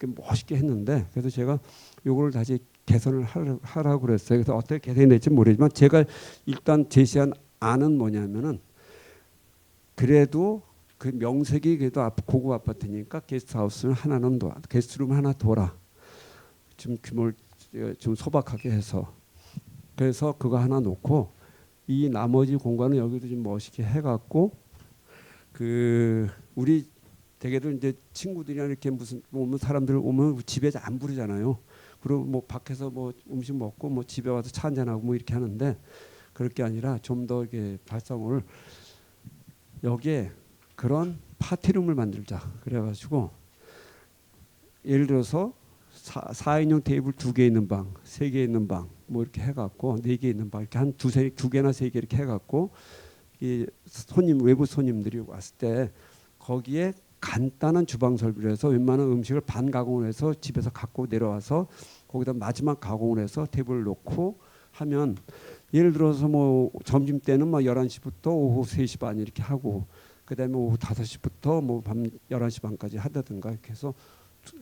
[SPEAKER 1] 멋있게 했는데 그래서 제가 요거를 다시 개선을 하라고 그랬어요. 그래서 어떻게 개선이 될지 모르지만 제가 일단 제시한 안은 뭐냐면은 그래도 그 명색이 그래도 고급 아파트니까 게스트하우스는 하나는 게스트룸 하나 둬라. 좀 규모를 좀 소박하게 해서 그래서 그거 하나 놓고 이 나머지 공간은 여기도 좀 멋있게 해갖고 우리 대개들 이제 친구들이나 이렇게 무슨 오면 사람들 오면 집에 안 부르잖아요. 그리고 뭐 밖에서 뭐 음식 먹고 뭐 집에 와서 차 한잔 하고 뭐 이렇게 하는데 그럴 게 아니라 좀 더 이렇게 발상을 여기에 그런 파티룸을 만들자. 그래가지고 예를 들어서 4인용 테이블 2개 있는 방, 3개 있는 방, 뭐 이렇게 해갖고 4개 있는 방 이렇게 한 2개나 3개 이렇게 해갖고 이 외부 손님들이 왔을 때 거기에 간단한 주방 설비를 해서 웬만한 음식을 반 가공을 해서 집에서 갖고 내려와서 거기다 마지막 가공을 해서 테이블을 놓고 하면 예를 들어서 뭐 점심 때는 뭐 11시부터 오후 3시 반 이렇게 하고 그다음에 오후 5시부터 뭐 밤 11시 반까지 하다든가 이렇게 해서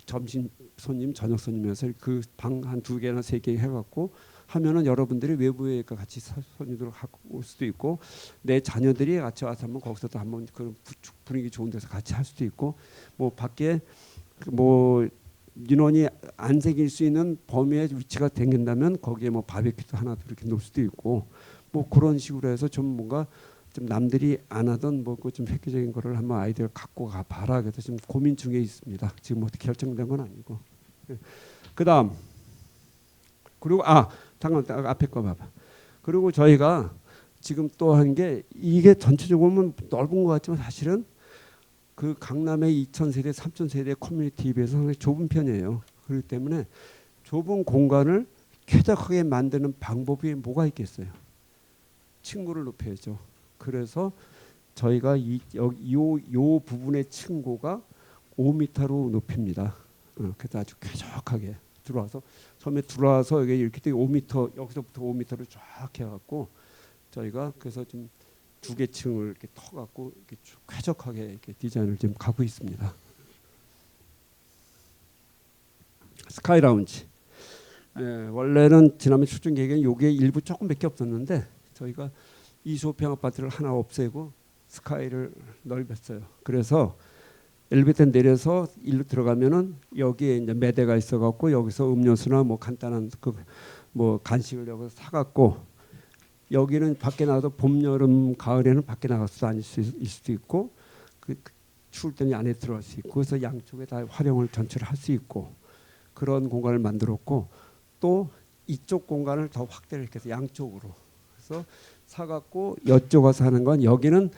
[SPEAKER 1] 점심 손님, 저녁 손님에서 그 방 한 2개나 3개 해갖고 하면은 여러분들이 외부에 같이 손님들 갖고 올 수도 있고 내 자녀들이 같이 와서 한번 거기서도 한번 그 분위기 좋은 데서 같이 할 수도 있고 뭐 밖에 뭐 인원이 안 새길 수 있는 범위의 위치가 생긴다면 거기에 뭐 바베큐도 하나 이렇게 놓을 수도 있고 뭐 그런 식으로 해서 좀 뭔가 좀 남들이 안 하던 뭐 좀 획기적인 거를 한번 아이디어를 갖고 가봐라. 그래서 지금 고민 중에 있습니다. 지금 어떻게 결정된 건 아니고. 그다음 그리고 잠깐 앞에 거 봐봐. 그리고 저희가 지금 또 한 게 이게 전체적으로 보면 넓은 것 같지만 사실은 그 강남의 2,000세대, 3,000세대 커뮤니티에 비해서 상당히 좁은 편이에요. 그렇기 때문에 좁은 공간을 쾌적하게 만드는 방법이 뭐가 있겠어요? 층고를 높여야죠. 그래서 저희가 요 부분의 층고가 5m로 높입니다. 그래서 아주 쾌적하게 들어와서 처음에 들어와서 여기 이렇게 5m 여기서부터 5m를 쫙 해갖고 저희가 그래서 좀 2개 층을 이렇게 터갖고 이렇게 쾌적하게 이렇게 디자인을 지금 가고 있습니다. 스카이 라운지. 원래는 지난번 출전 계획에는 요게 일부 조금밖에 없었는데 저희가 25평 아파트를 하나 없애고 스카이를 넓혔어요. 그래서 엘리베이터 내려서 일로 들어가면은 여기에 이제 매대가 있어갖고 여기서 음료수나 뭐 간단한 그 뭐 간식을 여기서 사갖고 여기는 밖에 나가도 봄, 여름, 가을에는 밖에 나가서 다닐 수도 있고 그 추울 때는 안에 들어갈 수 있고 그래서 양쪽에 다 활용을 전체를 할 수 있고 그런 공간을 만들었고 또 이쪽 공간을 더 확대를 이렇게 해서 양쪽으로 그래서 사갖고 여쪽 와서 하는 건 여기는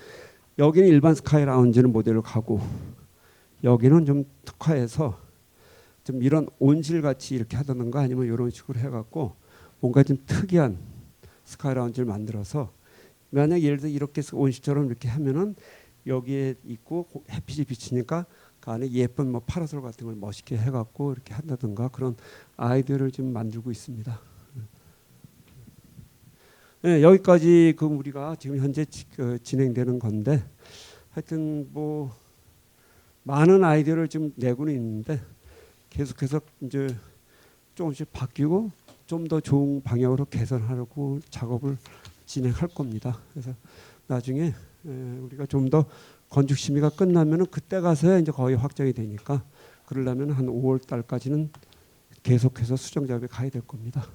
[SPEAKER 1] 일반 스카이 라운지는 모델로 가고 여기는 좀 특화해서 좀 이런 온실 같이 이렇게 하던가 아니면 이런 식으로 해갖고 뭔가 좀 특이한 스카이 라운지를 만들어서 만약 예를 들어 이렇게 온실처럼 이렇게 하면은 여기에 있고 햇빛이 비치니까 그 안에 예쁜 뭐 파라솔 같은 걸 멋있게 해갖고 이렇게 한다든가 그런 아이디어를 좀 만들고 있습니다. 네, 여기까지 그 우리가 지금 현재 진행되는 건데 하여튼 뭐 많은 아이디어를 지금 내고는 있는데 계속해서 이제 조금씩 바뀌고 좀 더 좋은 방향으로 개선하려고 작업을 진행할 겁니다. 그래서 나중에 우리가 좀 더 건축 심의가 끝나면은 그때 가서야 이제 거의 확정이 되니까 그러려면 한 5월 달까지는 계속해서 수정 작업에 가야 될 겁니다.